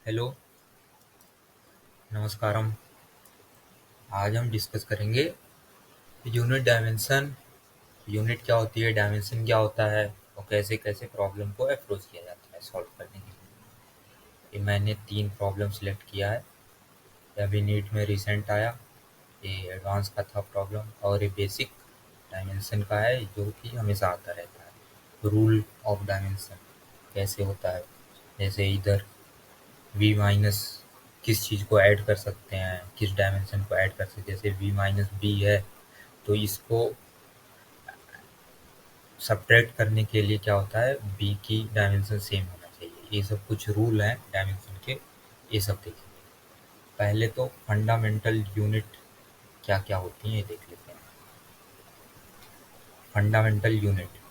Hello, नमस्कारम। आज हम discuss करेंगे यूनिट डायमेंशन। यूनिट क्या होती है, डायमेंशन क्या होता है और कैसे कैसे प्रॉब्लम को अप्रोच किया जाता है सॉल्व करने के लिए। ये मैंने 3 प्रॉब्लम सिलेक्ट किया है। ये अभी नीट में रिसेंट आया। ये एडवांस का था प्रॉब्लम और ये बेसिक डायमेंशन का है जो कि हमेशा आता रहता है। रूल ऑफ डायमेंशन कैसे होता है, जैसे इधर वी माइनस किस चीज़ को ऐड कर सकते हैं, किस डायमेंशन को ऐड कर सकते हैं। जैसे वी माइनस बी है तो इसको सब्ट्रैक्ट करने के लिए क्या होता है, बी की डायमेंशन सेम होना चाहिए। ये सब कुछ रूल हैं डायमेंशन के, ये सब देखेंगे। पहले तो फंडामेंटल यूनिट क्या क्या होती हैं ये देख लेते हैं। फंडामेंटल यूनिट,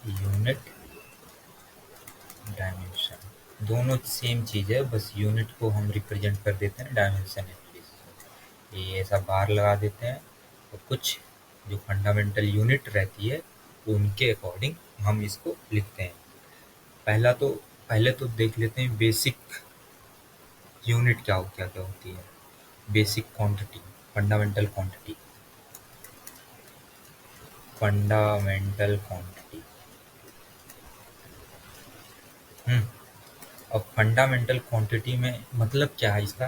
यूनिट डायमेंशन दोनों सेम चीज़ है, बस यूनिट को हम रिप्रेजेंट कर देते हैं डायमेंशन है। ये ऐसा बार लगा देते हैं और कुछ जो फंडामेंटल यूनिट रहती है उनके अकॉर्डिंग हम इसको लिखते हैं। पहले तो देख लेते हैं बेसिक यूनिट क्या क्या होती है। Basic quantity, fundamental quantity, fundamental quantity. अब फंडामेंटल क्वांटिटी में मतलब क्या है इसका,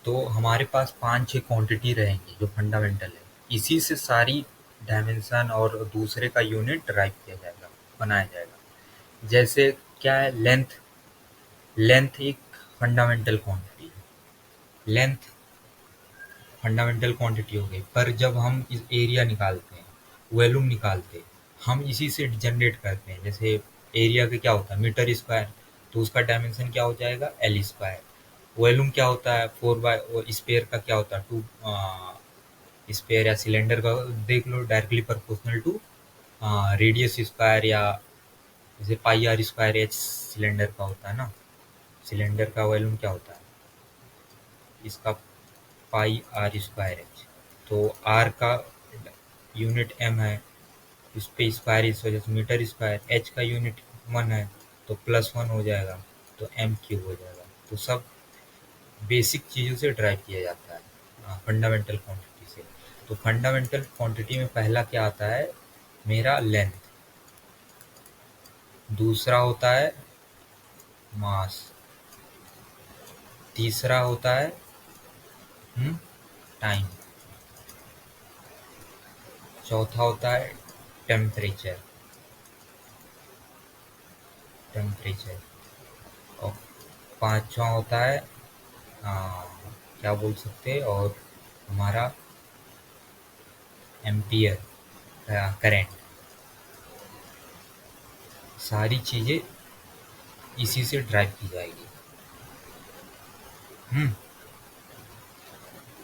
तो हमारे पास 5-6 क्वांटिटी रहेंगी जो फंडामेंटल है। इसी से सारी डायमेंशन और दूसरे का यूनिट ड्राइव किया जाएगा, बनाया जाएगा। जैसे क्या है, लेंथ। लेंथ एक फंडामेंटल क्वांटिटी है। लेंथ फंडामेंटल क्वांटिटी हो गई, पर जब हम इस एरिया निकालते हैं, वॉल्यूम निकालते हैं, हम इसी से जनरेट करते हैं। जैसे एरिया का क्या होता है, मीटर स्क्वायर, तो उसका डायमेंशन क्या हो जाएगा, एल स्क्वायर। वॉल्यूम क्या होता है, 4 बाय स्पेयर का क्या होता है, 2 स्पेयर या सिलेंडर का देख लो, directly proportional to radius square, या जैसे pi R square H cylinder का होता है ना। सिलेंडर का वॉल्यूम क्या होता है, इसका पाई आर स्क्वायर एच। तो आर का यूनिट एम है, इस पे स्क्वायर, इस वजह से मीटर स्क्वायर। एच का यूनिट 1 है तो +1 हो जाएगा, तो एम क्यूब हो जाएगा। तो सब बेसिक चीज़ों से ड्राइव किया जाता है फंडामेंटल क्वांटिटी से। तो फंडामेंटल क्वांटिटी में पहला क्या आता है, मेरा लेंथ। दूसरा होता है मास। तीसरा होता है टाइम। चौथा होता है टेम्परेचर। टेम्परेचर और पांचवा होता है क्या बोल सकते हैं, और हमारा एम्पियर, करंट। सारी चीज़ें इसी से ड्राइव की जाएगी।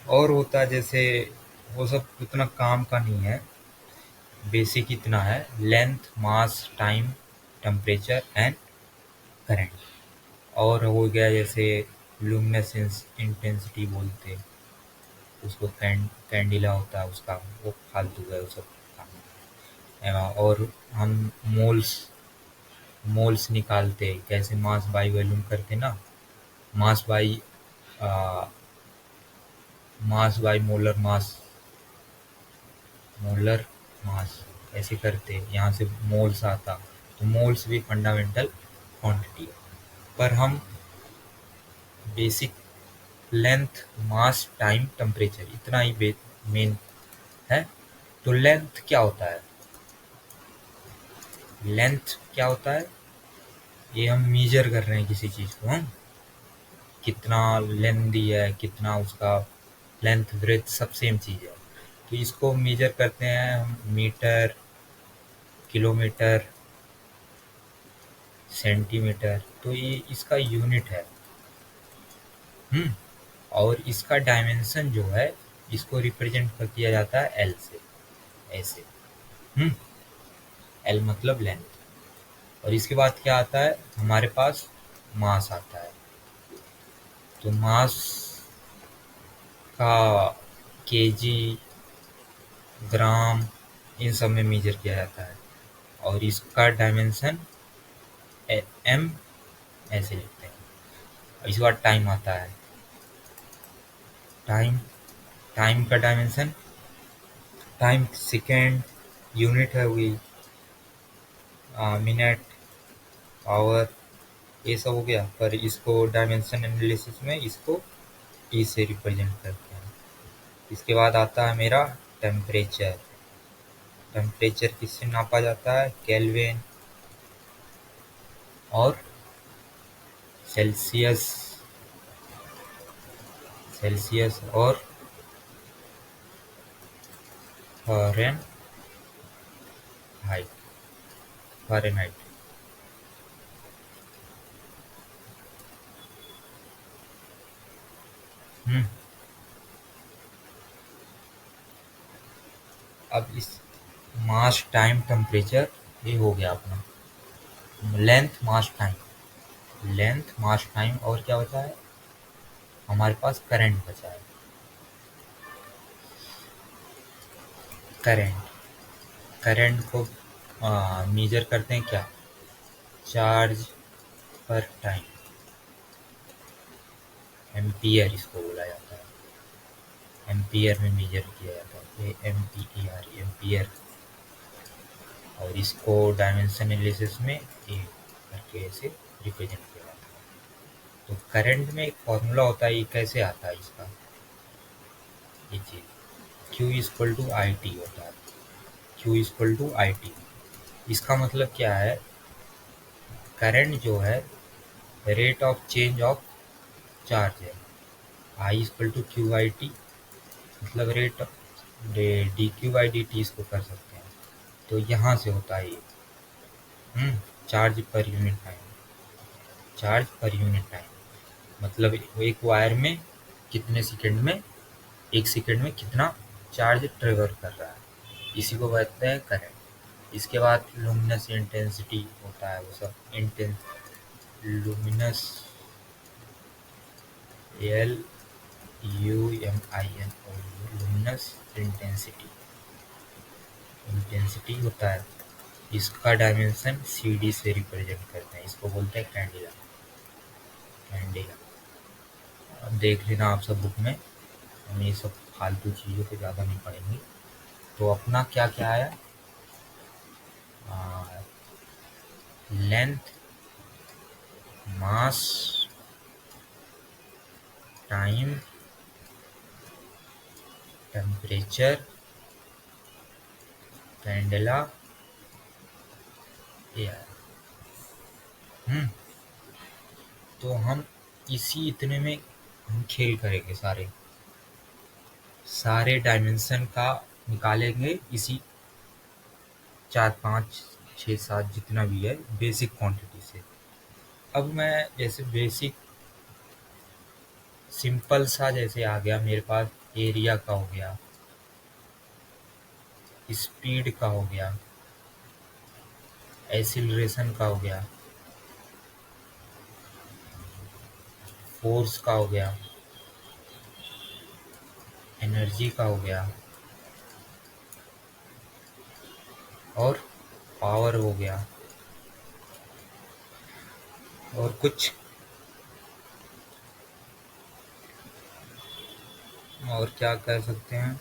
और होता है जैसे, वो सब उतना काम का नहीं है, बेसिक इतना है, length, mass, time, temperature and current. और हो गया जैसे लुमिनेसेंस इंटेंसिटी बोलते, उसको कैंडिला होता है उसका, वो फालतू है, वो सब काम है। और हम मोल्स मोल्स निकालते कैसे, मास बाई वॉल्यूम करके ना, mass by mass by molar mass, molar mass ऐसे करते, यहाँ से मोल्स आता। तो मोल्स भी फंडामेंटल क्वांटिटी है, पर हम बेसिक लेंथ, मास, टाइम, टेम्परेचर इतना ही मेन है। तो लेंथ क्या होता है, लेंथ क्या होता है, ये हम मीजर कर रहे हैं किसी चीज़ को, हम कितना लेंदी है, कितना उसका लेंथ ब्रेथ सब सेम चीज़ है। तो इसको मेजर करते हैं हम मीटर, किलोमीटर, सेंटीमीटर। तो ये इसका यूनिट है। और इसका डायमेंशन जो है, इसको रिप्रेजेंट कर किया जाता है एल से, ऐसे। एल मतलब लेंथ। और इसके बाद क्या आता है हमारे पास, मास आता है। तो मास का केजी, ग्राम, इन सब में मेजर किया जाता है। और इसका डायमेंशन एम ऐसे लिखते हैं, इसके बाद टाइम आता है। टाइम टाइम का डायमेंशन, टाइम सेकेंड यूनिट है हुई, मिनट, आवर, ये सब हो गया। पर इसको डायमेंशन एनालिसिस में इसको टी से रिप्रेजेंट करते हैं। इसके बाद आता है मेरा टेम्परेचर। टेम्परेचर किससे नापा जाता है? केल्विन और सेल्सियस। सेल्सियस और फ़ारेनहाइट। फ़ारेनहाइट। हम्म। अब इस मास टाइम टेम्परेचर ये हो गया अपना। Length mass time, length mass time, और क्या बचा है हमारे पास? करंट बचा है। करंट, करंट को मेजर करते हैं क्या? चार्ज पर टाइम, एम्पियर इसको बोला जाता है। एम्पियर में मेजर किया जाता है, AMPER, एम्पियर। और इसको डायमेंशन एनालिसिस में ए करके ऐसे रिप्रेजेंट किया जाता है। तो करंट में एक फॉर्मूला होता है, ये कैसे आता है इसका? ये चीज़ Q equal to I T होता है। Q equal to I T, इसका मतलब क्या है? करंट जो है rate of change of charge है। I equal to Q I T, मतलब rate D Q by D T इसको कर सकते हैं। तो यहाँ से होता है ये चार्ज पर यूनिट टाइम। चार्ज पर यूनिट टाइम मतलब एक वायर में कितने सेकंड में, एक सेकंड में कितना चार्ज ट्रेवल कर रहा है, इसी को कहते हैं करंट। इसके बाद लुमिनस इंटेंसिटी होता है, वो सब luminous, LUMIN, luminous intensity, intensity होता है। इसका डायमेंशन CD से रिप्रेजेंट करते हैं, इसको बोलते हैं कैंडिला। कैंडिला अब देख लेना आप सब बुक में, हम ये सब फालतू चीज़ों को ज़्यादा नहीं पढ़ेंगे। तो अपना क्या क्या आया? लेंथ, मास, टाइम, टेम्परेचर, कैंडेला, ये आया। तो हम इसी इतने में हम खेल करेंगे, सारे सारे डायमेंशन का निकालेंगे इसी 4 5 6 7 जितना भी है बेसिक क्वांटिटी से। अब मैं जैसे बेसिक सिंपल सा जैसे आ गया मेरे पास, एरिया का हो गया, स्पीड का हो गया, एक्सीलरेशन का हो गया, फोर्स का हो गया, एनर्जी का हो गया, और पावर हो गया, और कुछ और क्या कह सकते हैं,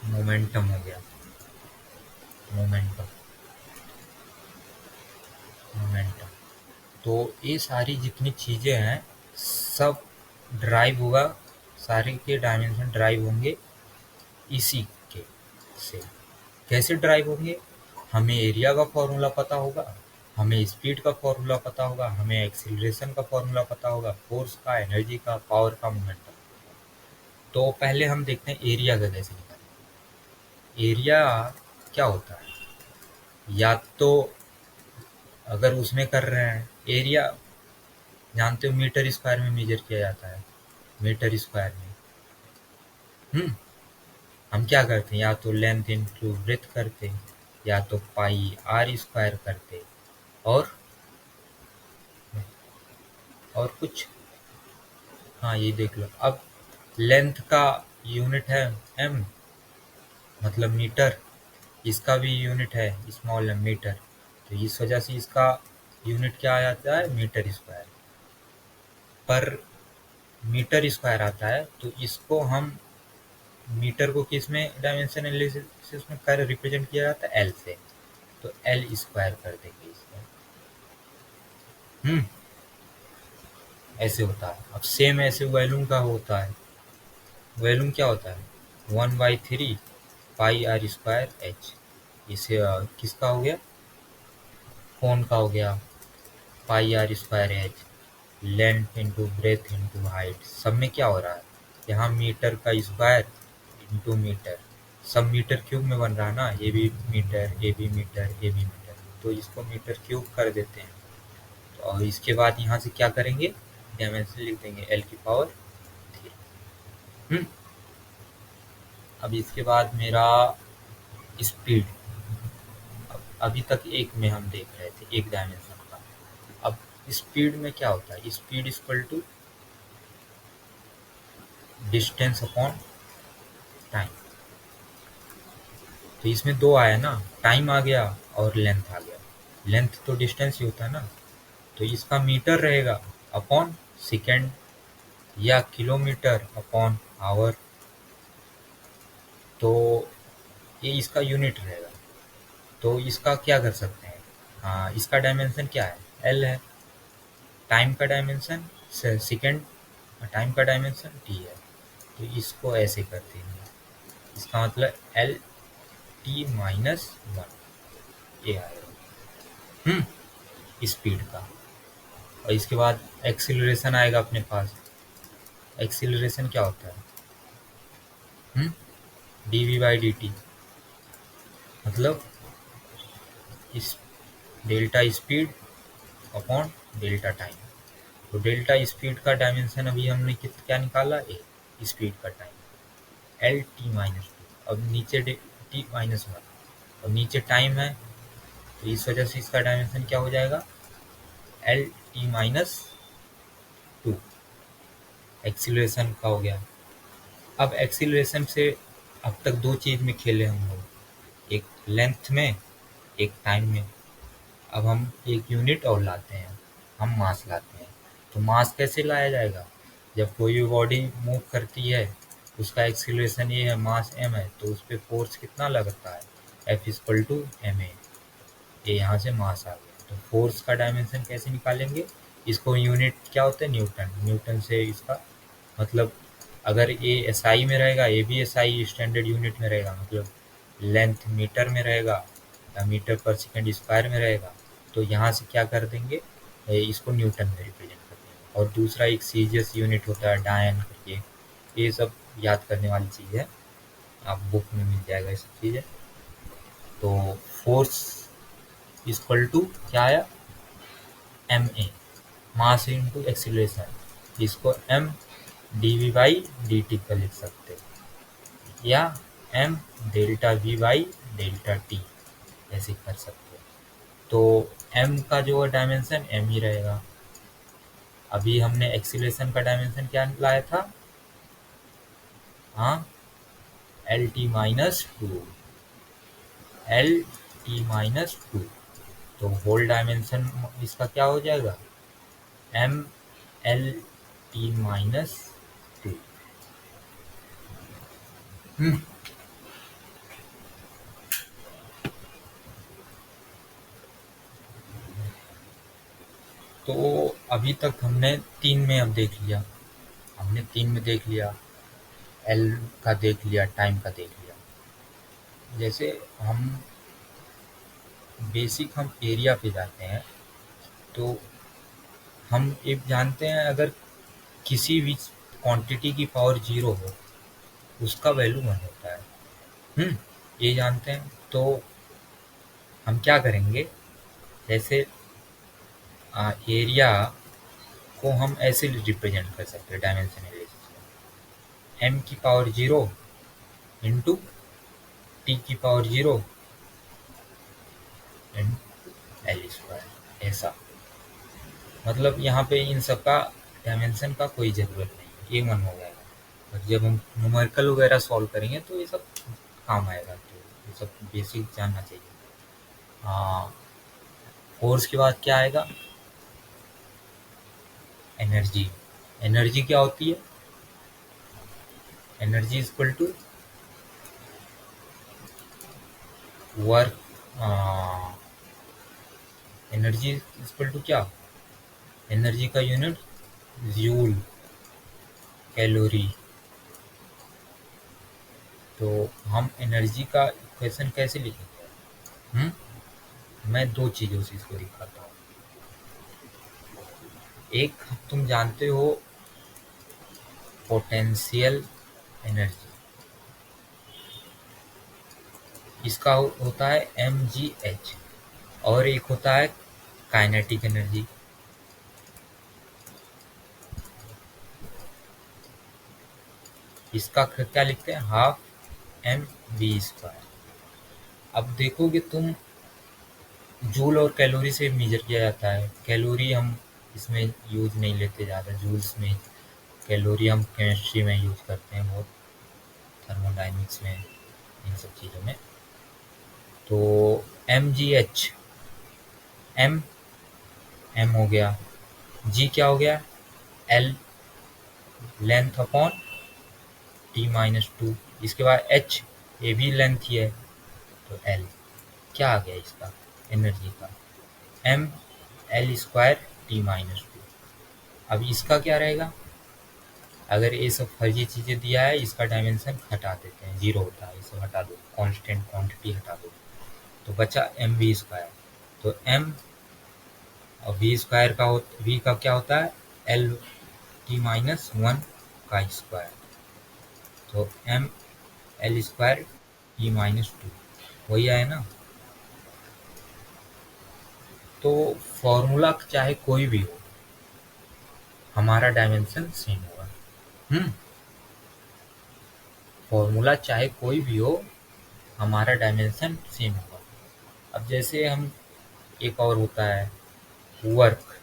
मोमेंटम हो गया। Momentum, momentum. तो ये सारी जितनी चीज़ें हैं सब ड्राइव होगा, सारे के डायमेंशन ड्राइव होंगे इसी के से। कैसे ड्राइव होंगे? हमें एरिया का फॉर्मूला पता होगा, हमें स्पीड का फॉर्मूला पता होगा, हमें एक्सीलरेशन का फॉर्मूला पता होगा, फोर्स का, एनर्जी का, पावर का, मोमेंटम। तो पहले हम देखते हैं एरिया का कैसे निकालें। एरिया क्या होता है? या तो अगर उसमें कर रहे हैं एरिया, जानते हो मीटर स्क्वायर में मेजर किया जाता है। मीटर स्क्वायर में हम क्या करते हैं, या तो लेंथ इंटू ब्रेथ करते, या तो पाई आर स्क्वायर करते, और कुछ, हाँ ये देख लो। अब लेंथ का यूनिट है m, मतलब मीटर, इसका भी यूनिट है स्मॉल m, मीटर। तो इस वजह से इसका यूनिट क्या आ जाता है, मीटर स्क्वायर पर मीटर स्क्वायर आता है। तो इसको हम मीटर को किस में डायमेंशन एनालिसिस में कर रिप्रेजेंट किया जाता है, एल से। तो एल स्क्वायर कर देंगे इसमें। ऐसे होता है। अब सेम ऐसे वॉल्यूम का होता है। वॉल्यूम क्या होता है, 1/3 पाई आर स्क्वायर एच। इसे किसका हो गया, कोण का हो गया, pi R square H. Length into breadth into height, सब में क्या हो रहा है, यहाँ मीटर का स्क्वायर इंटू मीटर, सब मीटर क्यूब में बन रहा है ना, ये भी मीटर, ये भी मीटर, ये भी मीटर, तो इसको मीटर क्यूब कर देते हैं। और इसके बाद यहाँ से क्या करेंगे, डायमेंशन लिख देंगे एल की पावर 3। हम्म अब इसके बाद मेरा स्पीड, अभी तक एक में हम देख रहे थे, एक डायमेंशन का। अब स्पीड में क्या होता है, speed equal to distance upon time. तो इसमें दो आया ना, टाइम आ गया और लेंथ आ गया। लेंथ तो डिस्टेंस ही होता है ना, तो इसका मीटर रहेगा अपॉन सेकेंड, या किलोमीटर अपॉन आवर। तो ये इसका यूनिट रहेगा। तो इसका क्या कर सकते हैं, हाँ, इसका डायमेंशन क्या है, एल है। टाइम का डायमेंशन सेकेंड, टाइम का डायमेंशन टी है। तो इसको ऐसे करते हैं, इसका मतलब एल टी माइनस 1, ये आएगा स्पीड का। और इसके बाद एक्सीलरेशन आएगा अपने पास। एक्सीलरेशन क्या होता है, D V by D T, मतलब इस delta speed upon delta time. तो डेल्टा स्पीड का डायमेंशन अभी हमने क्या निकाला, ए स्पीड का टाइम एल टी माइनस 2। अब नीचे टी माइनस 1 और नीचे टाइम है, तो इस वजह से इसका डायमेंशन क्या हो जाएगा, एल टी माइनस 2। एक्सीलरेशन का हो गया। अब एक्सीलरेशन से अब तक दो चीज़ में खेले हम लोग, एक लेंथ में, एक टाइम में। अब हम एक यूनिट और लाते हैं, हम मास लाते हैं। तो मास कैसे लाया जाएगा, जब कोई भी बॉडी मूव करती है, उसका एक्सीलरेशन ये है, मास m है, तो उस पर फोर्स कितना लगता है, F equal to M A. ये यहाँ से मास आ गया। तो फोर्स का डायमेंशन कैसे निकालेंगे, इसको यूनिट क्या होता है, न्यूटन। न्यूटन से इसका मतलब, अगर ये एसआई में रहेगा, ये भी एसआई स्टैंडर्ड यूनिट में रहेगा, मतलब लेंथ मीटर में रहेगा या मीटर पर सेकंड स्क्वायर में रहेगा, तो यहाँ से क्या कर देंगे, इसको न्यूटन में रिप्रेजेंट कर देंगे। और दूसरा एक सीजीएस यूनिट होता है, डायन करके। ये सब याद करने वाली चीज़ है, आप बुक में मिल जाएगा ये सब चीज़ें। तो फोर्स इक्वल टू क्या आया, M A, mass into acceleration. इसको M D V by D T का लिख सकते हैं, या M delta V by delta T ऐसे कर सकते हैं। तो एम का जो डायमेंशन एम ही रहेगा। अभी हमने एक्सीलरेशन का डायमेंशन क्या लाया था, हाँ, L T minus 2, L T minus 2। तो होल डायमेंशन इसका क्या हो जाएगा, एम एल टी माइनस 2। तो अभी तक हमने तीन में अब देख लिया, हमने तीन में देख लिया, एल का देख लिया, टाइम का देख लिया। जैसे हम बेसिक हम एरिया पे जाते हैं, तो हम एक जानते हैं, अगर किसी भी क्वांटिटी की पावर 0 हो, उसका वैल्यू 1 होता है। ये जानते हैं। तो हम क्या करेंगे, जैसे एरिया को हम ऐसे रिप्रेजेंट कर सकते हैं डायमेंशन एनालिसिस में, एम की पावर 0 इंटू टी की पावर 0 इंटू एल स्क्वायर, ऐसा। मतलब यहाँ पे इन सब का डायमेंशन का कोई ज़रूरत नहीं, ये मन हो जाएगा। और जब हम न्यूमेरिकल वगैरह सॉल्व करेंगे तो ये सब काम आएगा, तो ये सब बेसिक जानना चाहिए। हाँ, फोर्स के बाद क्या आएगा? एनर्जी। एनर्जी क्या होती है? Energy is equal to work. Energy is equal to क्या? एनर्जी का यूनिट जूल कैलोरी। तो हम एनर्जी का इक्वेशन कैसे लिखेंगे? मैं दो चीज़ों से इसको दिखाता हूँ। एक, तुम जानते हो पोटेंशियल एनर्जी, इसका होता है mgh, और एक होता है काइनेटिक एनर्जी। इसका क्या लिखते हैं? Half mv²। अब देखोगे तुम, जूल और कैलोरी से मेजर किया जाता है। कैलोरी हम इसमें यूज नहीं लेते ज़्यादा, जूल्स में। कैलोरी हम केमिस्ट्री में यूज करते हैं बहुत, थर्मोडाइनमिक्स में, इन सब चीज़ों में। तो mgh, m m हो गया, g क्या हो गया? l length upon t-2। इसके बाद h, ये भी लेंथ ही है, तो l क्या आ गया इसका एनर्जी का? m l² t-2। अब इसका क्या रहेगा? अगर ये सब फर्जी चीज़ें दिया है, इसका डायमेंशन हटा देते हैं, जीरो होता है, इसे हटा दो, कांस्टेंट क्वांटिटी हटा दो, तो बचा mv²। तो m और v² का v का क्या होता है? l t-1 का स्क्वायर, तो m l² t-2 वही आया ना। तो फॉर्मूला चाहे कोई भी हो, हमारा डायमेंशन सेम होगा। फॉर्मूला चाहे कोई भी हो, हमारा डायमेंशन सेम होगा। अब जैसे हम, एक और होता है वर्क।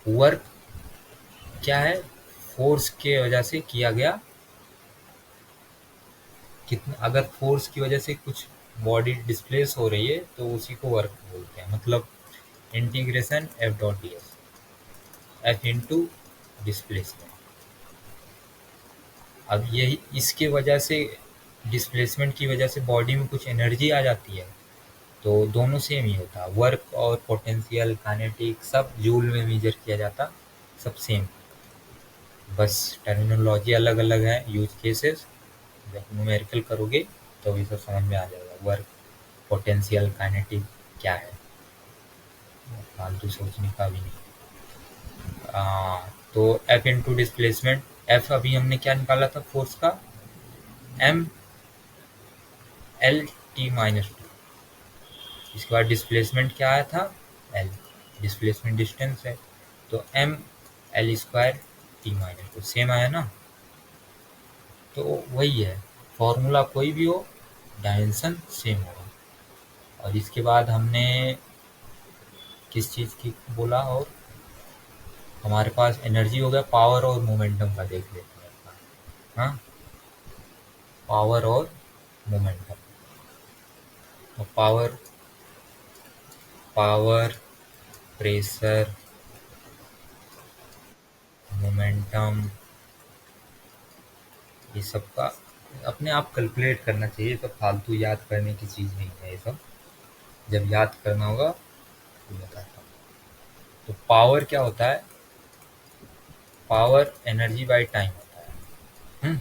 वर्क क्या है? फोर्स के वजह से किया गया कितना, अगर फोर्स की वजह से कुछ बॉडी डिस्प्लेस हो रही है तो उसी को वर्क बोलते हैं। मतलब integration F dot D S, F into displacement. अब यही इसके वजह से, डिस्प्लेसमेंट की वजह से बॉडी में कुछ एनर्जी आ जाती है, तो दोनों सेम ही होता है। वर्क और पोटेंशियल, काइनेटिक, सब जूल में मेजर किया जाता, सब सेम। बस टर्मिनोलॉजी अलग अलग है, यूज केसेस। जब न्यूमेरिकल करोगे तो ये सब समझ में आ जाएगा, वर्क, पोटेंशियल, काइनेटिक क्या है, फालतू सोचने का भी नहीं। तो एफ इंटू डिस्प्लेसमेंट, एफ अभी हमने क्या निकाला था फोर्स का? M L t-2। इसके बाद डिस्प्लेसमेंट क्या आया था? एल, डिस्प्लेसमेंट डिस्टेंस है, तो m l² t-2 सेम आया ना। तो वही है, फॉर्मूला कोई भी हो, डायमेंशन सेम होगा। और इसके बाद हमने किस चीज़ की बोला? और हमारे पास एनर्जी हो गया, पावर और मोमेंटम का देख लेते हैं। हाँ, पावर और मोमेंटम। तो पावर, पावर, प्रेशर, मोमेंटम, ये सब का अपने आप कैलकुलेट करना चाहिए। तो फालतू याद करने की चीज़ नहीं है ये सब, जब याद करना होगा तो बताता हूँ। तो पावर क्या होता है? पावर एनर्जी बाय टाइम होता है। हम्म,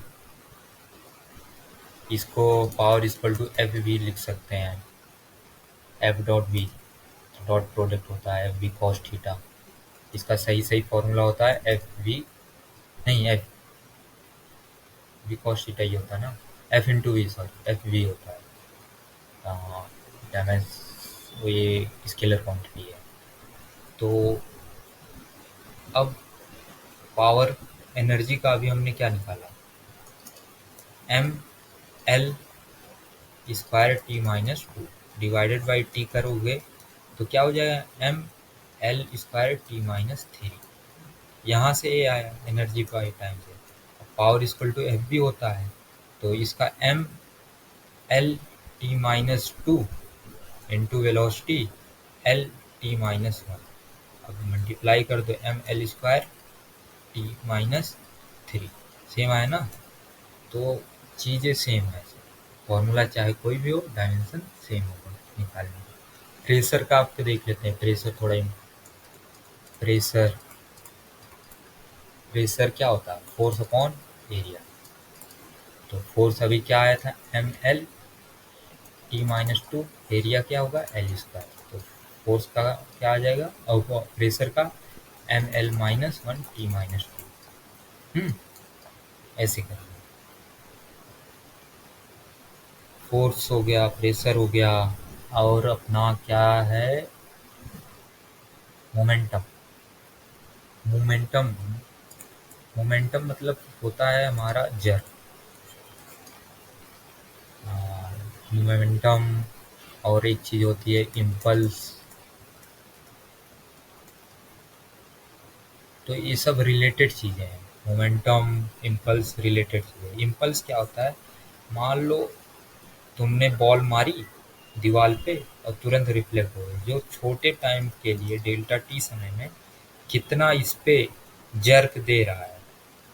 इसको power equal to F V लिख सकते हैं, F dot V, dot product होता है एफ वी कॉस थीटा। इसका सही सही फॉर्मूला होता है एफ वी, नहीं, एफ वी कॉस थीटा ही होता है ना, F into V, sorry, F V होता है। डैमेज, वो ये स्केलर क्वांटिटी है। तो अब पावर एनर्जी का अभी हमने क्या निकाला? M L square t-2 divided by T करोगे तो क्या हो जाएगा? M L square t-3। यहाँ से ये आया एनर्जी का टाइम से। पावर इक्वल टू एफ भी होता है, तो इसका M L t-2 into velocity L T minus one. अब मल्टीप्लाई कर दो M L square T minus three. Same आया ना? तो चीज़ें सेम है, फॉर्मूला चाहे कोई भी हो, डायमेंशन सेम होगा निकालने का। प्रेशर का आपको देख लेते हैं। प्रेशर थोड़ा प्रेशर प्रेशर क्या होता है? Force upon area. तो फोर्स अभी क्या आया था? M L T minus two. Area क्या होगा? L square. तो फोर्स का क्या आ जाएगा और प्रेशर का M L minus one T minus two. ऐसे करेंगे। फोर्स हो गया, प्रेशर हो गया, और अपना क्या है? मोमेंटम। मोमेंटम मोमेंटम मतलब होता है हमारा जर्क। मोमेंटम। और एक चीज होती है इम्पल्स। तो ये सब रिलेटेड चीजें हैं। मोमेंटम, इम्पल्स रिलेटेड चीजें। इम्पल्स क्या होता है? मान लो तुमने बॉल मारी दीवार पे और तुरंत रिफ्लेक्ट हो गई। जो छोटे टाइम के लिए डेल्टा टी समय में कितना इस पे जर्क दे रहा है,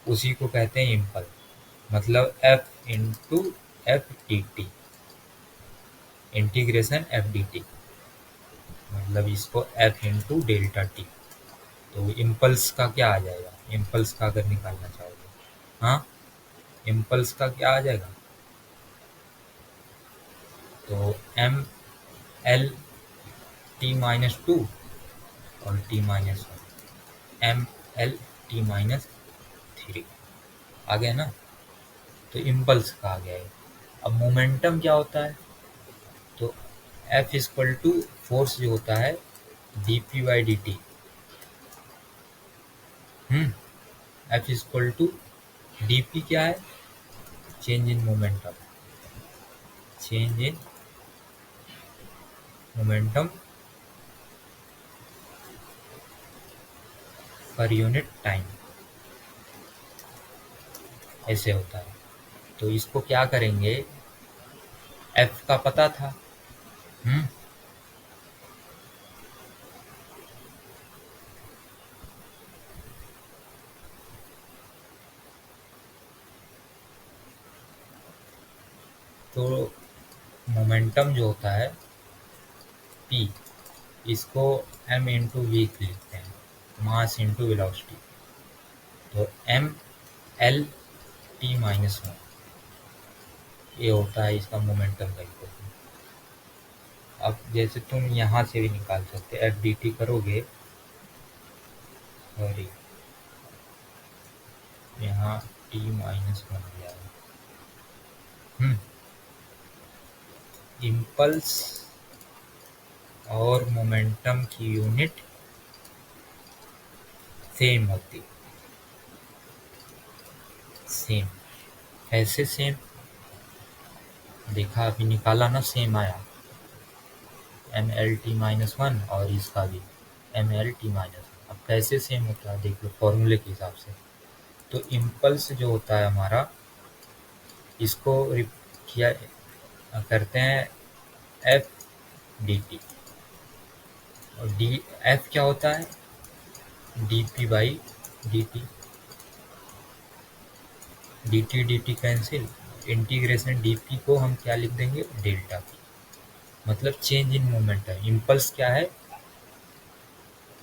उसी को कहते हैं इम्पल्स। मतलब F into F D T, integration F D T. मतलब इसको एफ इंटू डेल्टा टी। तो इम्पल्स का क्या आ जाएगा? इम्पल्स का अगर निकालना चाहोगे, हाँ, इम्पल्स का क्या आ जाएगा? तो M L T minus two और T minus one, M L T minus three. आ गया ना? तो इम्पल्स का आ गया है। अब मोमेंटम क्या होता है? तो एफ इक्वल टू फोर्स जो होता है D P by D T. F equal to D P क्या है? Change in momentum. Change in momentum per unit time. ऐसे होता है। तो इसको क्या करेंगे? एफ का पता था। हम्म तो मोमेंटम जो होता है पी, इसको एम इंटू वी लिखते हैं, मास इंटू वेलोसिटी। तो M L T minus one, ये होता है इसका मोमेंटम का इक्वेशन। अब जैसे तुम यहाँ से भी निकाल सकते, एफ डी टी करोगे, सॉरी यहाँ टी माइनस वन हो जाएगा। इम्पल्स और मोमेंटम की यूनिट सेम होती। सेम ऐसे सेम देखा, अभी निकाला ना, सेम आया। M L T minus one और इसका भी एम एल टी माइनस। अब कैसे सेम होता है देख लो फॉर्मूले के हिसाब से। तो इम्पल्स जो होता है हमारा, इसको किया करते हैं एफ डी टी। और डी एफ क्या होता है? D P by D T. D T D T cancel, integration D P को हम क्या लिख देंगे? Delta P. मतलब चेंज इन मोमेंटम। इम्पल्स क्या है?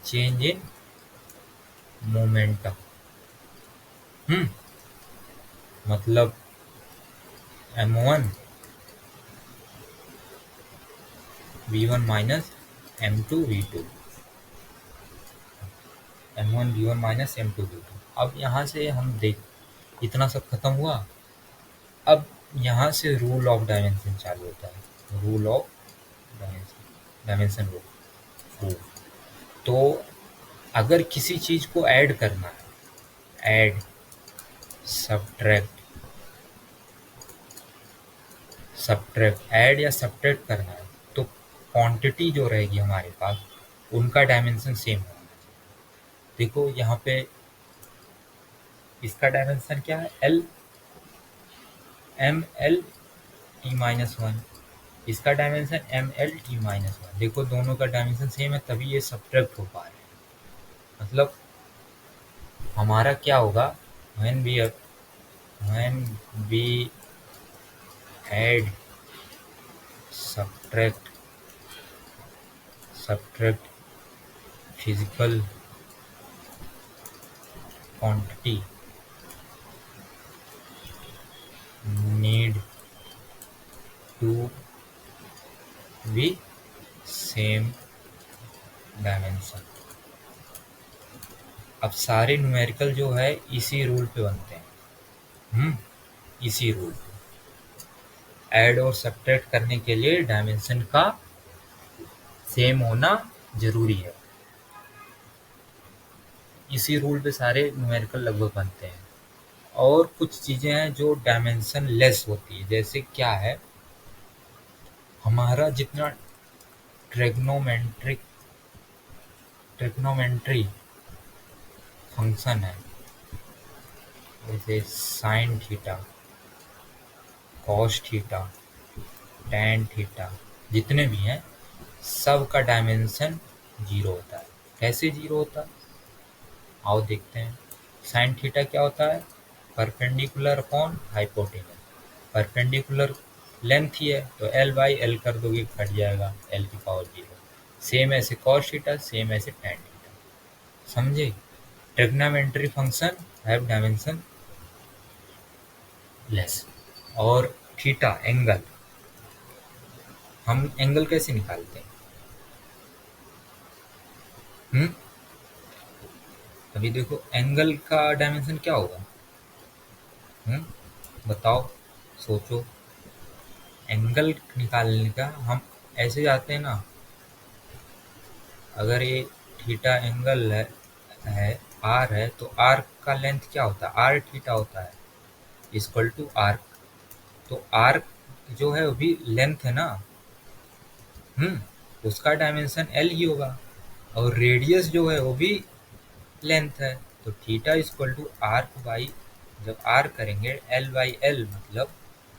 Change in momentum. मतलब M one V one minus M two V two, M one V one minus M two V two. अब यहाँ से हम देख, इतना सब खत्म हुआ। अब यहाँ से रूल ऑफ डायमेंशन चालू होता है। Rule of dimension, dimension rule. तो अगर किसी चीज को ऐड करना है, ऐड, सब्ट्रैक्ट, सब्ट्रैक्ट, ऐड या सब्ट्रैक्ट करना है, तो क्वांटिटी जो रहेगी हमारे पास, उनका डायमेंशन सेम होना चाहिए। देखो यहाँ पे इसका डायमेंशन क्या है? L, M L T minus one. इसका डायमेंशन ML_T-1। देखो दोनों का डायमेंशन सेम है तभी ये सब्ट्रैक्ट हो पा रहे हैं। मतलब हमारा क्या होगा, when we add subtract physical quantity need to be same dimension। अब सारे न्यूमेरिकल जो है इसी रूल पे बनते हैं। इसी रूल पे ऐड और सब्ट्रैक्ट करने के लिए डायमेंशन का सेम होना जरूरी है। इसी रूल पे सारे न्यूमेरिकल लगभग बनते हैं। और कुछ चीजें हैं जो डायमेंशन लेस होती है, जैसे क्या है, हमारा जितना ट्रिग्नोमेट्री फंक्शन है, जैसे sine theta, cos theta, tan theta, जितने भी हैं सब का डायमेंशन 0 होता है। कैसे 0 होता है, आओ देखते हैं। साइन थीटा क्या होता है, perpendicular upon hypotenuse. Perpendicular length ही है तो L/L कर दोगे, कट जाएगा L⁴। सेम ऐसे कॉस थीटा, सेम ऐसे टैन थीटा। समझे? Trigonometry function have dimension less. और थीटा एंगल, हम एंगल कैसे निकालते हैं? अभी देखो एंगल का डायमेंशन क्या होगा, बताओ, सोचो। एंगल निकालने का हम ऐसे जाते हैं ना, अगर ये थीटा एंगल है आर है तो आर्क का लेंथ क्या होता है, आर थीटा होता है, इक्वल टू आर्क। तो आर्क जो है वो भी लेंथ है ना, उसका डायमेंशन एल ही होगा। और रेडियस जो है वो भी लेंथ है, तो theta equal to arc by, जब आर करेंगे L/L, मतलब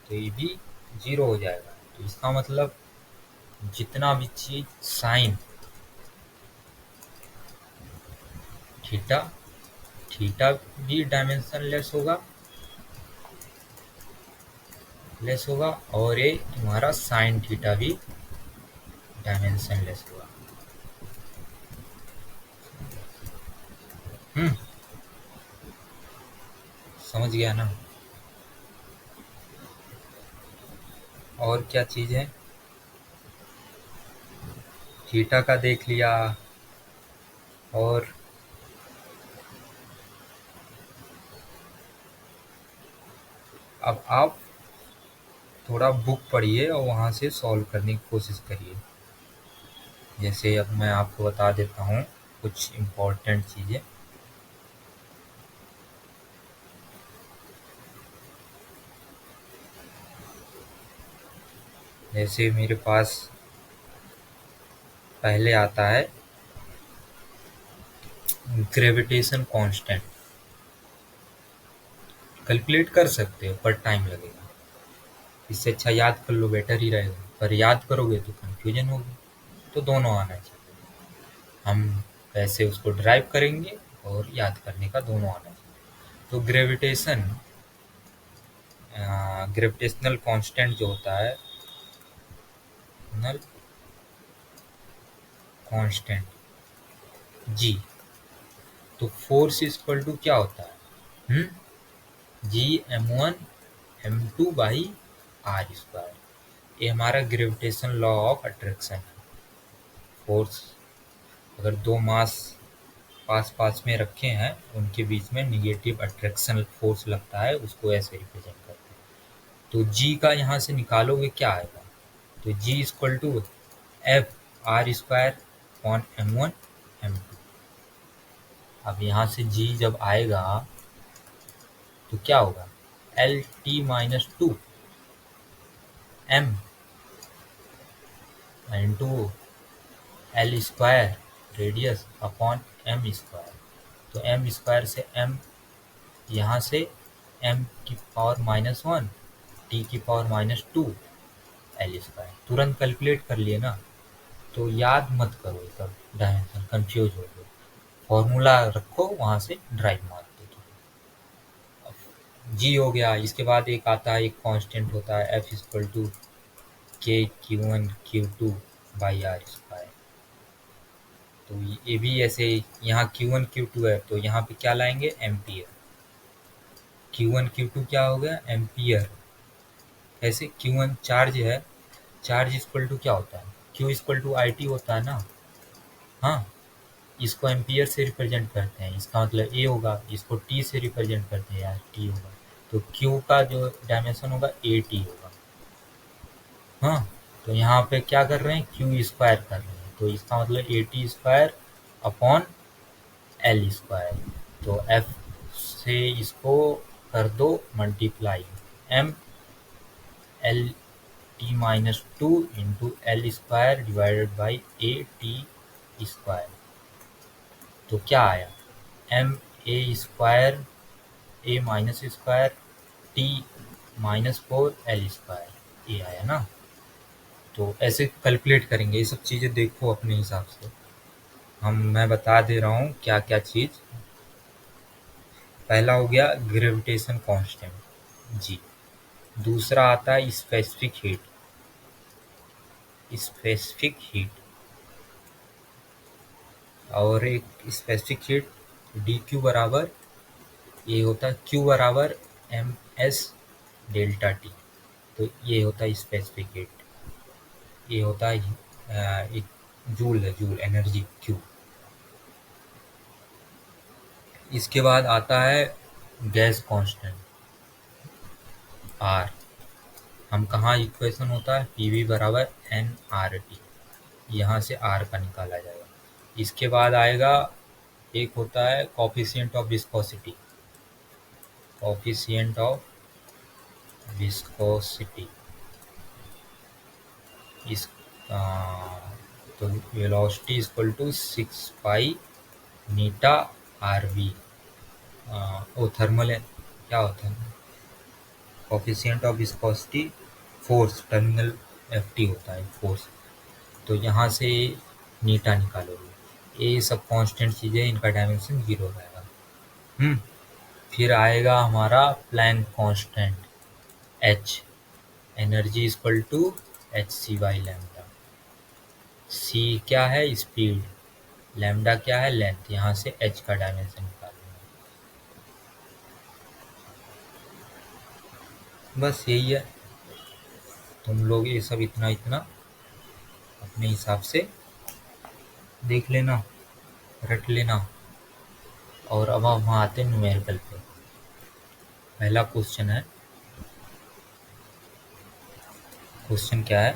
तो ये भी 0 हो जाएगा। तो इसका मतलब जितना भी चीज साइन थीटा, थीटा भी डायमेंशन लेस होगा और ये तुम्हारा साइन थीटा भी डायमेंशन लेस होगा। समझ गया ना? और क्या चीज है, थीटा का देख लिया। और अब आप थोड़ा बुक पढ़िए और वहां से सॉल्व करने की कोशिश करिए। जैसे अब मैं आपको बता देता हूँ कुछ इम्पोर्टेंट चीजें। जैसे मेरे पास पहले आता है ग्रेविटेशन कांस्टेंट। कैलकुलेट कर सकते हो पर टाइम लगेगा, इससे अच्छा याद कर लो, बेटर ही रहेगा। पर याद करोगे तो कंफ्यूजन होगी, तो दोनों आना चाहिए। हम कैसे उसको ड्राइव करेंगे और याद करने का दोनों आना चाहिए। तो ग्रेविटेशनल कांस्टेंट जो होता है, नल कांस्टेंट जी, तो फोर्स इक्वल टू क्या होता है, G m1m2/r²। ये हमारा ग्रेविटेशन लॉ ऑफ अट्रैक्शन है। फोर्स, अगर दो मास पास पास में रखे हैं उनके बीच में निगेटिव अट्रैक्शन फोर्स लगता है, उसको ऐसे रिप्रेजेंट करते हैं। तो जी का यहाँ से निकालोगे क्या आएगा, तो जी इक्वल टू F(r²)/m1m2। अब यहाँ से जी जब आएगा तो क्या होगा, L⁻² m into L² radius upon m²। तो m² से m, यहाँ से m⁻⁻1 t⁻², एल स्क्वायर। तुरंत कैलकुलेट कर लिए ना, तो याद मत करो ये सब डायमेंशन, कंफ्यूज हो गए। फॉर्मूला रखो, वहां से ड्राइव मार दो। जी हो गया। इसके बाद एक आता है, एक कांस्टेंट होता है एफ इक्वल टू के Q1 Q2 by are square. तो ये भी ऐसे, यहाँ Q1 Q2 है तो यहाँ पे क्या लाएंगे, एम्पियर। Q1 Q2 क्या हो गया, एम्पियर। ऐसे Q1 चार्ज है, चार्ज इक्वल टू क्या होता है, Q equal to I T होता है ना। हाँ, इसको एम्पियर से रिप्रेजेंट करते हैं, इसका मतलब ए होगा। इसको टी से रिप्रेजेंट करते हैं यार, टी होगा। तो क्यू का जो डायमेंशन होगा ए टी होगा। हाँ, तो यहाँ पे क्या कर रहे हैं, क्यू स्क्वायर कर रहे हैं, तो इसका मतलब A T square upon L square. तो एफ से इसको कर दो multiply, M L T minus two into L square divided by A T square. तो क्या आया, M A square A minus square T minus four L square, ये आया ना। तो ऐसे कैलकुलेट करेंगे, ये सब चीज़ें देखो अपने हिसाब से। मैं बता दे रहा हूँ क्या क्या चीज़। पहला हो गया ग्रेविटेशन कांस्टेंट जी। दूसरा आता है स्पेसिफिक हीट, स्पेसिफिक हीट। और एक स्पेसिफिक हीट डी क्यू बराबर, ये होता है क्यू बराबर एम एस डेल्टा टी। तो ये होता है स्पेसिफिक हीट, ये होता है एक जूल है, जूल एनर्जी क्यू। इसके बाद आता है गैस कांस्टेंट आर। हम कहाँ इक्वेशन होता है, पी वी बराबर एन आर टी, यहाँ से आर का निकाला जाएगा। इसके बाद आएगा, एक होता है coefficient of viscosity, coefficient of viscosity. इस आ, तो velocity equal to 6 pi eta R V. वो थर्मल है, क्या होता है, coefficient of viscosity force, terminal F T होता है फोर्स। तो यहाँ से नीटा निकालोगे, ये सब कांस्टेंट चीज़ें, इनका डायमेंशन 0 रहेगा। फिर आएगा हमारा Planck constant H, energy equal to H C by lambda. C क्या है, स्पीड, लैम्डा क्या है, लेंथ। यहाँ से एच का डायमेंशन निकालना, बस यही है। तुम लोग ये सब इतना इतना अपने हिसाब से देख लेना, रट लेना। और अब हम आते हैं न्यूमेरिकल पे। पहला क्वेश्चन है, क्वेश्चन क्या है,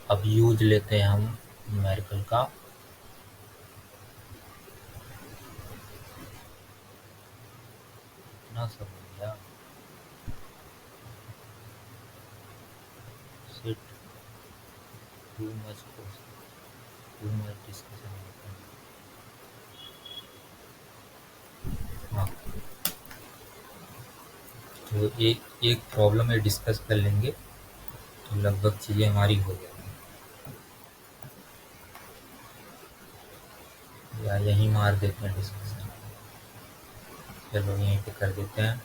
अब यूज लेते हैं हम न्यूमेरिकल का। इतना सब हो गया, set too much too much discussion. हाँ, तो एक एक प्रॉब्लम है, डिस्कस कर लेंगे तो लगभग चीज़ें हमारी हो जाएंगी। या यहीं मार देते हैं डिस्कशन, चलो यहीं पे कर देते हैं।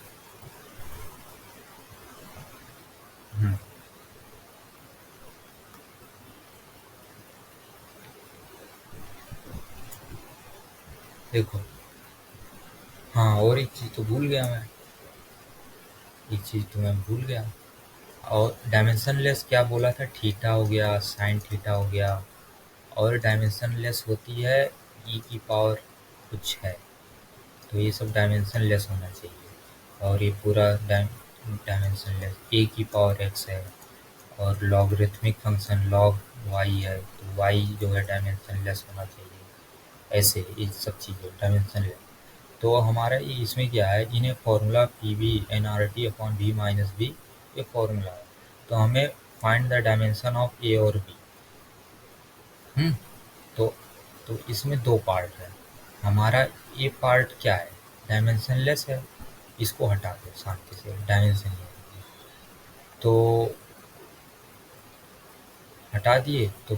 देखो, हाँ, और एक चीज़ तो भूल गया मैं, एक चीज़ तो मैं भूल गया। और डायमेंशनलेस क्या बोला था, थीटा हो गया, साइन थीटा हो गया। और डायमेंशनलेस होती है ई की पावर कुछ है, तो ये सब डायमेंशनलेस होना चाहिए। और ये पूरा डायमेंशनलेस ए की पावर एक्स है, और लॉगरिथमिक फंक्शन लॉग वाई है, तो वाई जो है डायमेंशनलेस होना चाहिए। ऐसे ये सब चीज़ें डायमेंशनलेस। तो हमारा ये इसमें क्या है, इन्हें formula P V N R T upon V minus B, ये फॉर्मूला है। तो हमें find the dimension of A और बी। तो तो इसमें दो पार्ट है। हमारा ए पार्ट क्या है, डायमेंशनलेस है, इसको हटा दो शांति से, डायमेंशन नहीं है। तो हटा दिए तो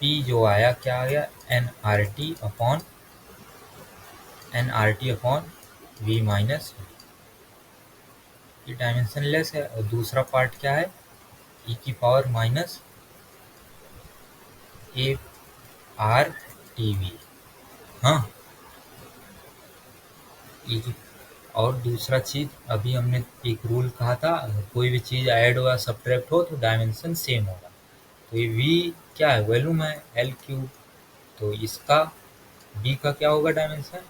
P जो आया क्या आ गया, nRT अपॉन V माइनस, ये डायमेंशन लेस है। और दूसरा पार्ट क्या है, e की power minus A R T V. हाँ, e की। और दूसरा चीज अभी हमने एक रूल कहा था, अगर कोई भी चीज ऐड हो या सब्ट्रैक्ट हो तो डायमेंशन सेम होगा। तो ये v क्या है, वॉल्यूम है, एल क्यूब। तो इसका b का क्या होगा डायमेंशन,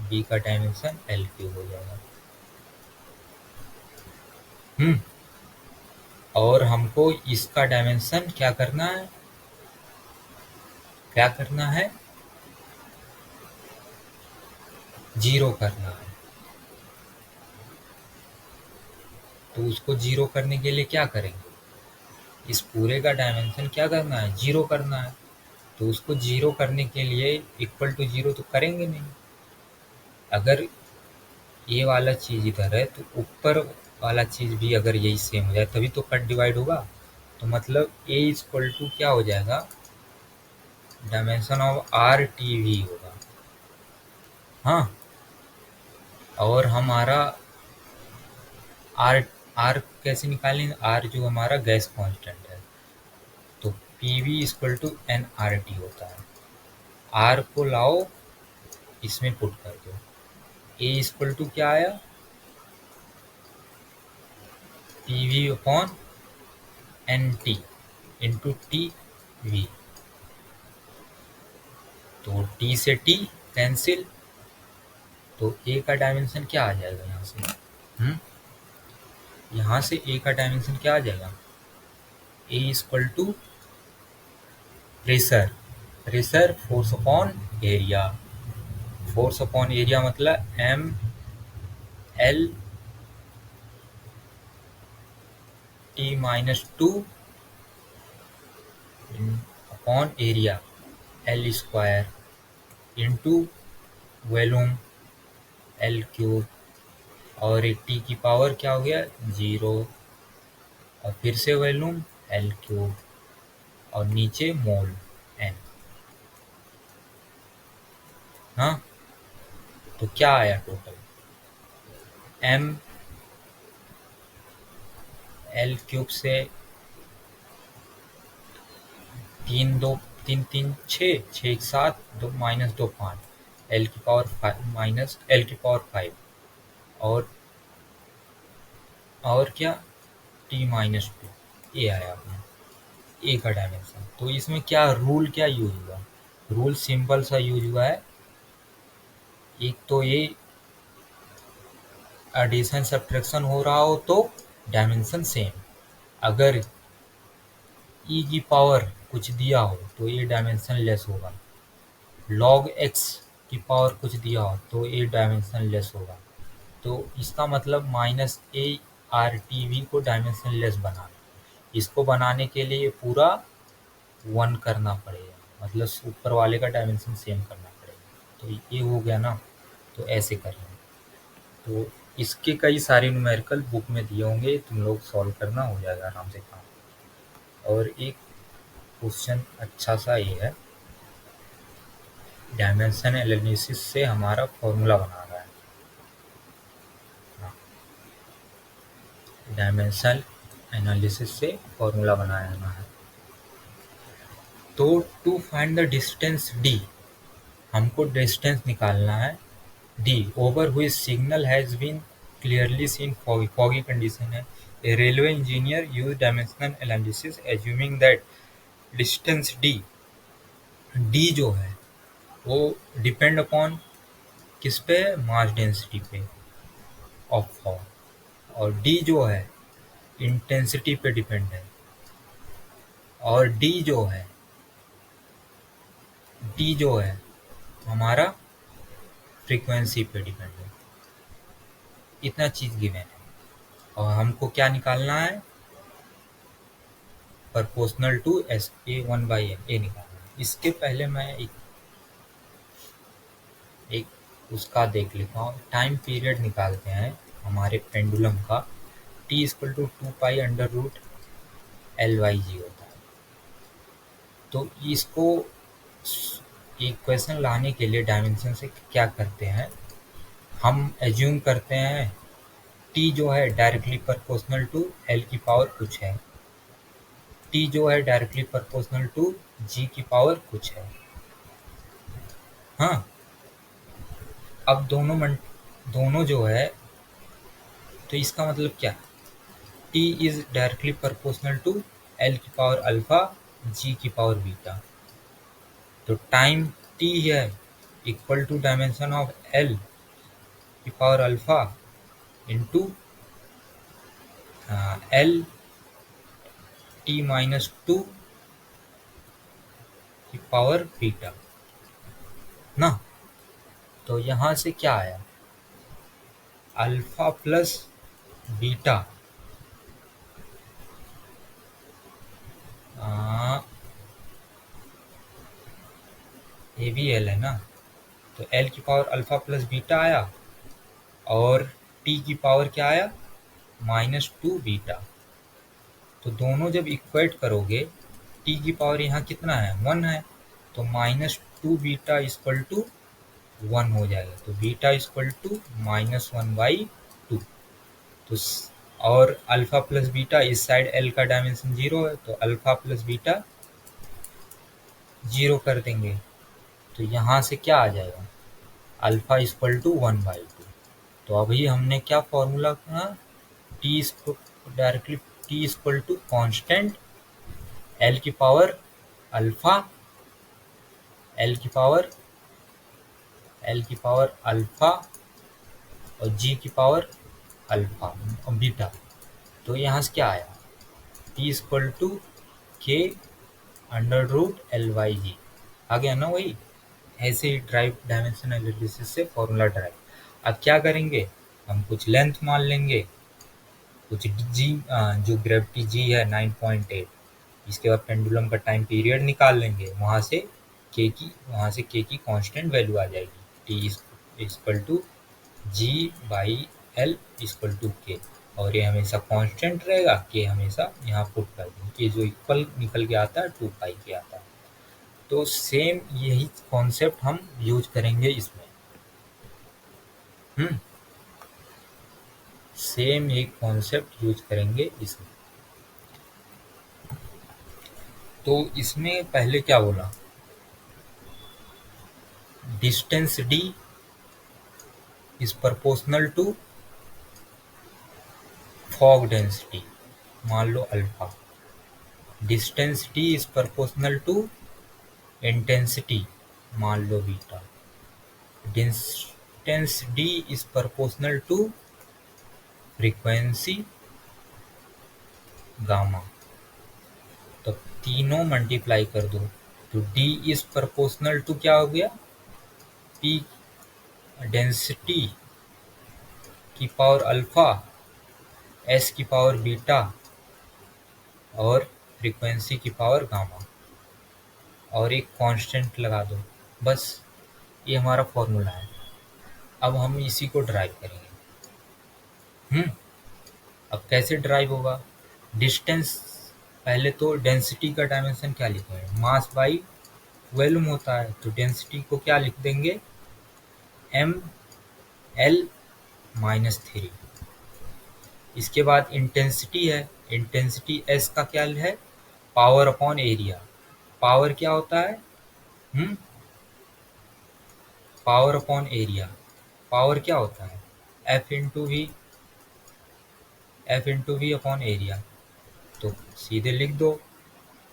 b का डायमेंशन एल क्यूब हो जाएगा। हम्म। और हमको इसका डायमेंशन क्या करना है, क्या करना है, 0 करना है। तो उसको 0 करने के लिए क्या करेंगे, इस पूरे का डायमेंशन क्या करना है, 0 करना है। तो उसको 0 करने के लिए इक्वल टू 0 तो करेंगे नहीं। अगर ये वाला चीज इधर है तो ऊपर वाला चीज भी अगर यही सेम हो जाए तभी तो कट डिवाइड होगा। तो मतलब a इक्वल टू क्या हो जाएगा, dimension of R T V होगा। हाँ, और हमारा आर आर कैसे निकालेंगे, आर जो हमारा गैस कांस्टेंट है। तो P V equal to N R T होता है। आर को लाओ इसमें पुट कर दो, ए इक्वल टू क्या आया, P V upon N T into T V. तो टी से टी कैंसिल, तो ए का डायमेंशन क्या आ जाएगा यहाँ से, यहाँ से ए का डायमेंशन क्या आ जाएगा, A equal to pressure, pressure force upon area. Force upon area मतलब M L T minus two upon area L square into volume L cube. और एक टी की पावर क्या हो गया, 0। और फिर से वॉल्यूम एल क्यूब और नीचे मोल एन। हाँ, तो क्या आया टोटल, एम एल क्यूब से 3 2 3 3 6 6 7 2 माइनस 2 5 एल की पावर 5 माइनस एल की पावर 5 और क्या, टी माइनस 2, ये आया अपना ए का डायमेंशन। तो इसमें क्या रूल क्या यूज हुआ, रूल सिंपल सा यूज हुआ है। एक तो ये एडिशन सब्ट्रैक्शन हो रहा हो तो डायमेंशन सेम, अगर ई की पावर कुछ दिया हो तो ये डायमेंशन लेस होगा, लॉग एक्स की पावर कुछ दिया हो तो ये डायमेंशन लेस होगा। तो इसका मतलब minus A R T V को डायमेंशन लेस बनाना, इसको बनाने के लिए पूरा 1 करना पड़ेगा, मतलब ऊपर वाले का डायमेंशन सेम करना पड़ेगा। तो ये हो गया ना, तो ऐसे करना। तो इसके कई सारे न्यूमेरिकल बुक में दिए होंगे, तुम लोग सॉल्व करना, हो जाएगा आराम से काम। और एक क्वेश्चन अच्छा सा ये है, डायमेंशन एनालिसिस से हमारा फॉर्मूला बना रहा है। डायमेंशन एनालिसिस से फॉर्मूला बनाना है। तो to find the distance D, हमको डिस्टेंस निकालना है डी ओवर हुई signal has been clearly seen foggy, foggy condition है। A railway engineer use dimensional analysis assuming that distance D, D जो है वो डिपेंड अपॉन किस पे, मास डेंसिटी पे ऑफ फॉग। और डी जो है इंटेंसिटी पे डिपेंड है। और डी जो है हमारा फ्रीक्वेंसी पे डिपेंड है। इतना चीज गिवन है और हमको क्या निकालना है, proportional to S A 1/n A निकालना है। इसके पहले मैं एक उसका देख लेता हूँ, टाइम पीरियड निकालते हैं हमारे पेंडुलम का। T equal to 2 pi under root LYG होता है। तो इसको इक्वेशन लाने के लिए डायमेंशन से क्या करते हैं, हम एज्यूम करते हैं t जो है डायरेक्टली प्रोपोर्शनल टू l की पावर कुछ है, t जो है डायरेक्टली प्रोपोर्शनल टू g की पावर कुछ है। हाँ, अब दोनों जो है, तो इसका मतलब क्या, t is directly proportional to l की पावर अल्फा g की पावर बीटा। तो टाइम t है equal to dimension of l की power alpha into l t minus 2 की पावर बीटा ना। तो यहाँ से क्या आया, अल्फा प्लस बीटा ये भी एल है ना, तो एल की पावर अल्फा प्लस बीटा आया और टी की पावर क्या आया, -2 बीटा। तो दोनों जब इक्वेट करोगे, टी की पावर यहाँ कितना है, 1 है, तो -2 बीटा इक्वल टू 1 हो जाएगा। तो बीटा इक्वल टू -1/2। तो और अल्फा प्लस बीटा, इस साइड एल का डायमेंशन 0 है, तो अल्फा प्लस बीटा 0 कर देंगे। तो यहाँ से क्या आ जाएगा, अल्फा इक्वल टू 1/2। तो अभी हमने क्या फॉर्मूला कहा, T directly T equal to constant L की पावर अल्फा, एल की पावर अल्फा और जी की पावर अल्फा और बीटा। तो यहाँ से क्या आया, टी इक्वल टू के √LYG आ गया ना वही। ऐसे ही ड्राइव डायमेंशन एनालिसिस से फॉर्मूला ड्राइव। अब क्या करेंगे, हम कुछ लेंथ मान लेंगे, कुछ जी जो ग्रेविटी जी है 9.8, इसके बाद पेंडुलम का टाइम पीरियड निकाल लेंगे, वहाँ से के की कांस्टेंट वैल्यू आ जाएगी, T equal to G/L equal to K, और ये हमेशा कांस्टेंट रहेगा, के हमेशा यहाँ पुट कर देंगे, ये जो इक्वल निकल के आता है 2π के आता है। तो सेम यही कॉन्सेप्ट हम यूज करेंगे इसमें। सेम एक कॉन्सेप्ट यूज करेंगे इसमें। तो इसमें पहले क्या बोला, distance d is proportional to fog density, मान लो alpha. Distance d is proportional to intensity, मान लो beta. Distance d is proportional to frequency gamma. तो तीनों मल्टीप्लाई कर दो, तो d इज प्रोपोर्शनल टू क्या हो गया, p डेंसिटी की पावर अल्फा, s की पावर बीटा और फ्रीक्वेंसी की पावर गामा, और एक कांस्टेंट लगा दो, बस ये हमारा फॉर्मूला है। अब हम इसी को ड्राइव करेंगे। अब कैसे ड्राइव होगा, डिस्टेंस, पहले तो डेंसिटी का डायमेंशन क्या लिखेंगे, मास बाई वॉल्यूम होता है, तो डेंसिटी को क्या लिख देंगे, ml-3। इसके बाद इंटेंसिटी है, इंटेंसिटी S का क्या है, पावर अपॉन एरिया। पावर क्या होता है, पावर अपॉन एरिया, पावर क्या होता है, F into V upon area. तो सीधे लिख दो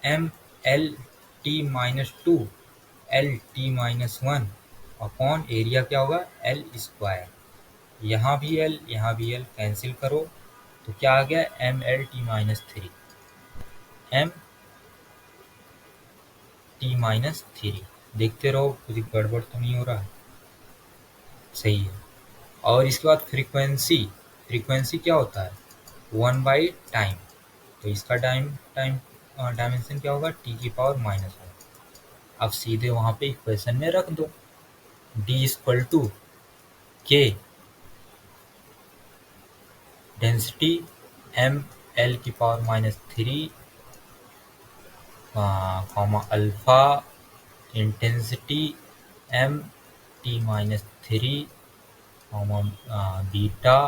mL-T-2 L-T-1 अपॉन एरिया क्या होगा, L²। यहाँ भी L कैंसिल करो, तो क्या आ गया, mL-T-3, mT-3। देखते रहो कुछ गड़बड़ तो नहीं हो रहा है, सही है। और इसके बाद फ्रीक्वेंसी क्या होता है, 1 टाइम, तो इसका डायमेंशन क्या होगा, t की पावर -1। अब सीधे वहाँ पे इक्वेशन में रख दो, d equal to K density mL की power -3 comma alpha intensity M T minus three comma beta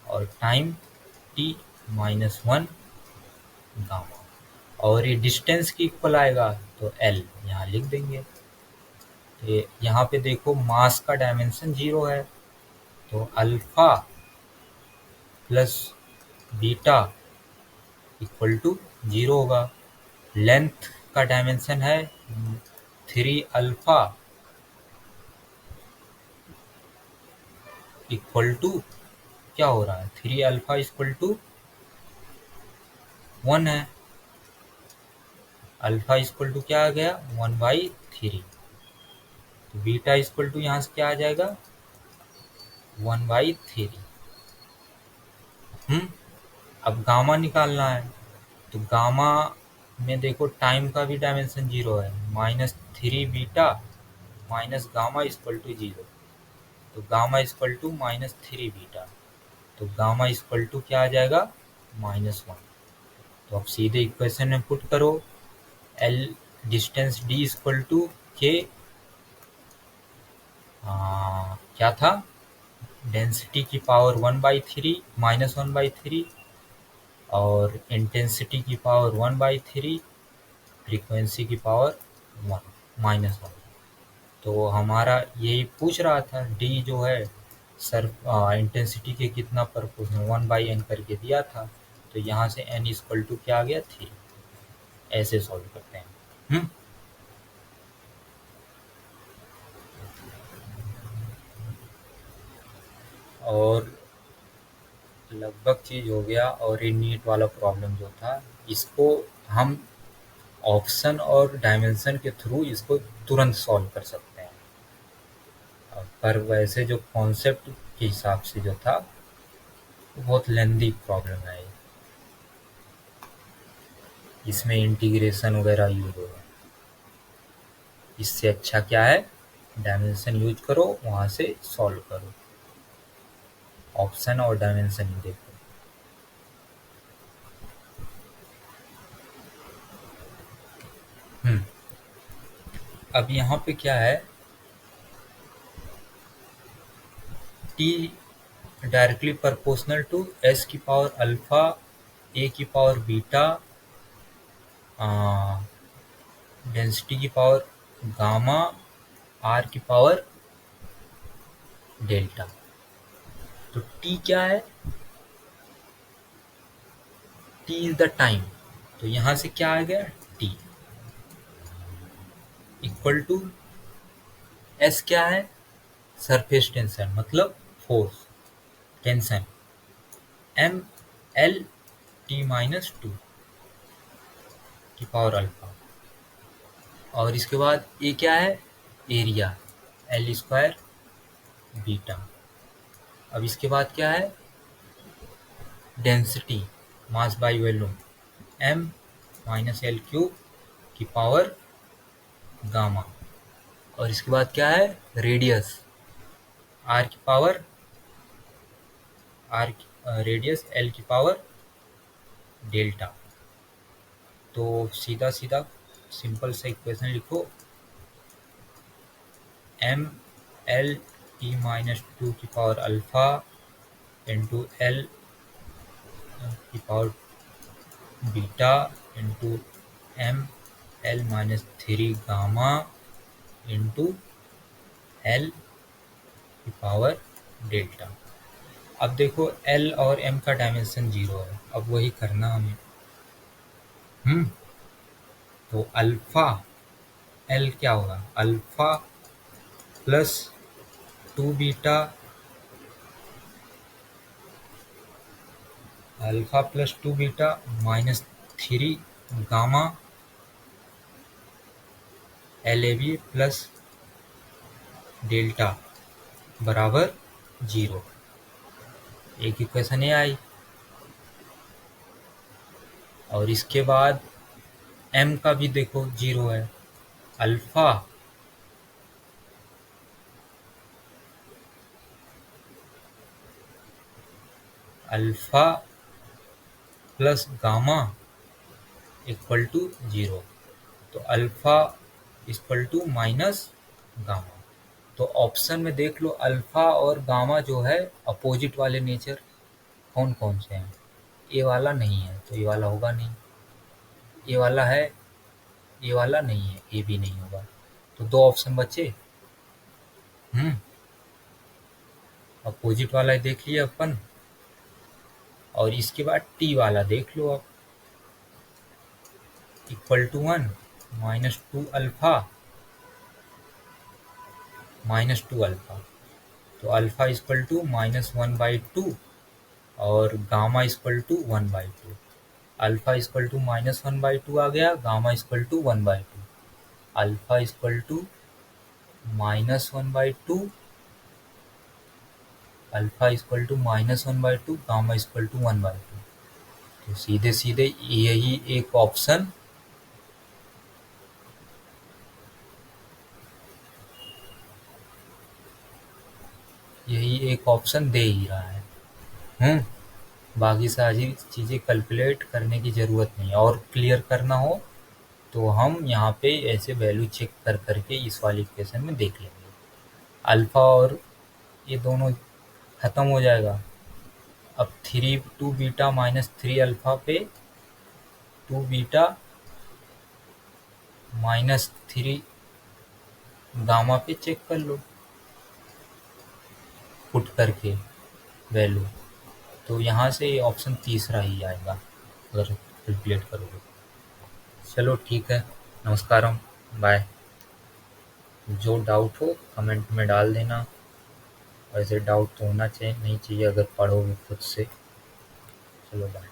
और time T minus one gamma. और ये डिस्टेंस की इक्वल आएगा तो एल यहाँ लिख देंगे। तो यहाँ पे देखो मास का डायमेंशन 0 है, तो alpha plus beta equal to 0 होगा। लेंथ का डायमेंशन है 3 अल्फा इक्वल टू क्या हो रहा है, 3 अल्फा इक्वल टू 1 है। अल्फा इक्वल टू क्या आ गया 1/3। तो बीटा इक्वल टू यहाँ से क्या आ जाएगा 1/3। अब गामा निकालना है, तो गामा में देखो टाइम का भी डायमेंशन 0 है, -3 beta minus gamma equal to 0। तो गामा इक्वल टू -3 बीटा, तो गामा इक्वल टू क्या आ जाएगा -1। तो अब सीधे इक्वेशन में पुट करो, L distance D equal to K क्या था डेंसिटी की पावर 1/3 -1/3 और इंटेंसिटी की पावर 1/3, फ्रीक्वेंसी की पावर 1 तो हमारा यही पूछ रहा था, डी जो है सर इंटेंसिटी के कितना प्रोपोर्शनल 1/n करके दिया था, तो यहाँ से n इक्वल टू क्या आ गया 3। ऐसे सॉल्व करते हैं। और लगभग चीज हो गया। और ये नीट वाला प्रॉब्लम जो था, इसको हम ऑप्शन और डायमेंशन के थ्रू इसको तुरंत सॉल्व कर सकते हैं, पर वैसे जो कॉन्सेप्ट के हिसाब से जो था वो बहुत लेंदी प्रॉब्लम है। इसमें इंटीग्रेशन वगैरह यूज होगा। इससे अच्छा क्या है, डायमेंशन यूज करो, वहां से सॉल्व करो, ऑप्शन और डायमेंशन ही देखो। अब यहाँ पे क्या है, t directly proportional to s की पावर अल्फा a की पावर बीटा डेंसिटी की पावर गामा r की पावर डेल्टा। तो t क्या है, t इज द टाइम, तो यहां से क्या आ गया t इक्वल टू s क्या है सरफेस टेंशन मतलब force tension m l t minus 2 की पावर अल्फा। और इसके बाद ए क्या है एरिया एल स्क्वायर बीटा। अब इसके बाद क्या है density mass by volume m minus L cube की पावर गामा। और इसके बाद क्या है रेडियस आर की पावर रेडियस एल की पावर डेल्टा। तो सीधा सीधा सिंपल सा इक्वेशन लिखो, एम एल टी माइनस 2 की पावर अल्फा इंटू एल की power beta into M L minus 3 gamma into L की पावर डेल्टा। अब देखो एल और एम का डायमेंशन 0 है, अब वही करना हमें। तो अल्फा एल क्या होगा alpha plus 2 beta alpha plus 2 beta minus 3 gamma L A B plus delta बराबर 0। एक इक्वेशन ये आई। और इसके बाद m का भी देखो 0 है, alpha plus gamma equal to 0। तो alpha equal to minus gamma. तो ऑप्शन में देख लो अल्फा और गामा जो है अपोजिट वाले नेचर कौन कौन से हैं। ए वाला नहीं है तो ये वाला होगा नहीं, ए वाला है, ये वाला नहीं है, ये भी नहीं होगा। तो दो ऑप्शन बचे। हम्म अपोजिट वाला देख लिया अपन, और इसके बाद टी वाला देख लो आप। Equal to 1 -2 alpha -2 alpha. तो अल्फा इक्वल टू -1/2 और gamma equal to 1/2। Alpha equal to -1/2 आ गया, gamma equal to 1/2। Alpha equal to -1/2, alpha equal to -1/2, gamma equal to 1/2। तो सीधे सीधे यही एक ऑप्शन दे ही रहा है। बाकी सारी चीज़ें कैलकुलेट करने की ज़रूरत नहीं है, और क्लियर करना हो तो हम यहाँ पे ऐसे वैल्यू चेक कर करके इस वाली इक्वेशन में देख लेंगे। अल्फा और ये दोनों खत्म हो जाएगा। अब 2 बीटा -3 अल्फा पे 2 बीटा -3 गामा पे चेक कर लो पुट करके वैल्यू। तो यहाँ से ऑप्शन तीसरा ही आएगा अगर कैलकुलेट करोगे। चलो ठीक है, नमस्कारम, बाय। जो डाउट हो कमेंट में डाल देना। वैसे डाउट तो होना चाहिए नहीं चाहिए अगर पढ़ोगे खुद से। चलो बाय।